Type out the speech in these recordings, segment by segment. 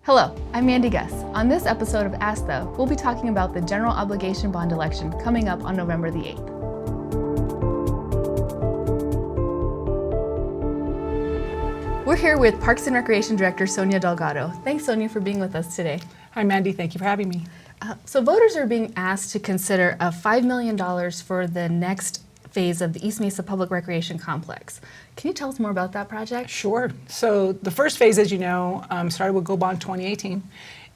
Hello, I'm Mandy Guess. On this episode of Ask Though, we'll be talking about the general obligation bond election coming up on November the 8th. We're here with Parks and Recreation Director Sonya Delgado. Thanks, Sonya, for being with us today. Hi, Mandy. Thank you for having me. So voters are being asked to consider $5 million for the next phase of the East Mesa Public Recreation Complex. Can you tell us more about that project? Sure. So the first phase, as you know, started with Go Bond 2018,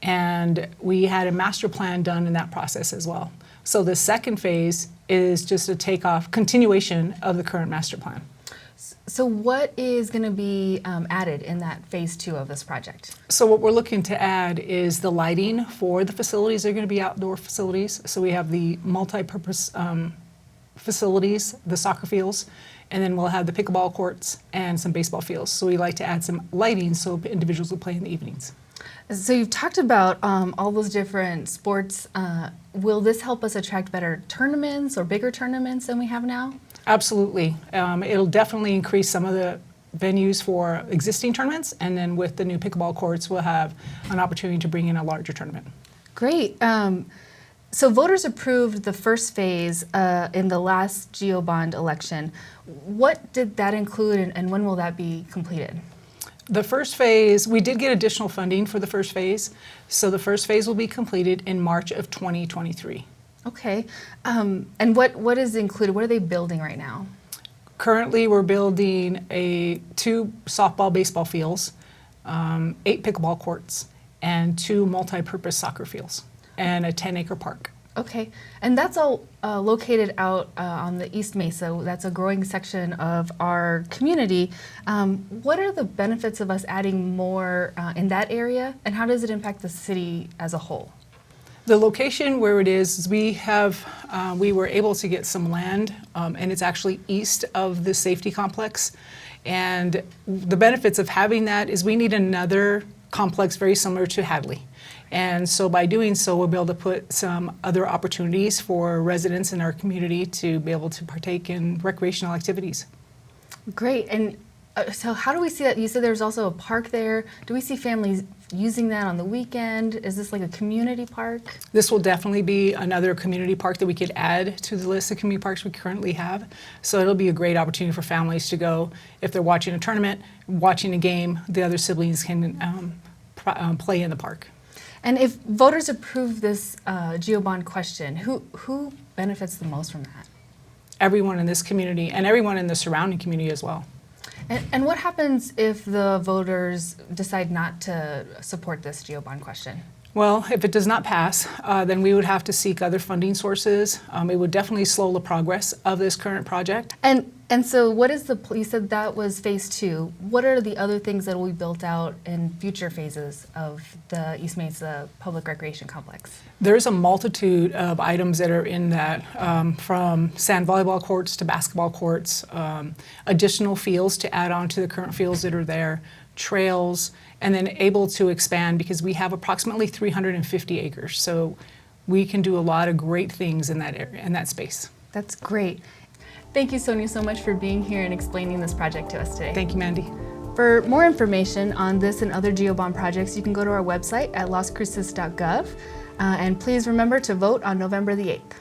and we had a master plan done in that process as well. So the second phase is just a continuation of the current master plan. So what is going to be added in that phase 2 of this project? So what we're looking to add is the lighting for the facilities. They're going to be outdoor facilities. So we have the multi-purpose facilities, the soccer fields, and then we'll have the pickleball courts and some baseball fields. So we like to add some lighting so individuals will play in the evenings. So you've talked about all those different sports. Will this help us attract better tournaments or bigger tournaments than we have now? Absolutely. It'll definitely increase some of the venues for existing tournaments, and then with the new pickleball courts, we'll have an opportunity to bring in a larger tournament. Great. So voters approved the first phase in the last GeoBond election. What did that include, and when will that be completed? The first phase, we did get additional funding for the first phase, so the first phase will be completed in March of 2023. Okay. And what is included? What are they building right now? Currently, we're building 2 softball, baseball fields, 8 pickleball courts, and 2 multi-purpose soccer fields, and a 10-acre park. Okay, and that's all located out on the East Mesa. That's a growing section of our community. What are the benefits of us adding more in that area, and how does it impact the city as a whole? The location where it is we were able to get some land, and it's actually east of the safety complex. And the benefits of having that is we need another complex very similar to Hadley. And so by doing so, we'll be able to put some other opportunities for residents in our community to be able to partake in recreational activities. Great. And so how do we see that? You said there's also a park there. Do we see families using that on the weekend? Is this like a community park? This will definitely be another community park that we could add to the list of community parks we currently have. So it'll be a great opportunity for families to go. If they're watching a tournament, watching a game, the other siblings can play in the park. And if voters approve this GeoBond question, who benefits the most from that? Everyone in this community and everyone in the surrounding community as well. And what happens if the voters decide not to support this GeoBond question? Well, if it does not pass, then we would have to seek other funding sources. It would definitely slow the progress of this current project. And so what is you said that was phase 2. What are the other things that will be built out in future phases of the East Mesa Public Recreation Complex? There's a multitude of items that are in that, from sand volleyball courts to basketball courts, additional fields to add on to the current fields that are there, trails, and then able to expand because we have approximately 350 acres. So we can do a lot of great things in that area, in that space. That's great. Thank you, Sonya, so much for being here and explaining this project to us today. Thank you, Mandy. For more information on this and other GeoBond projects, you can go to our website at loscruces.gov. And please remember to vote on November the 8th.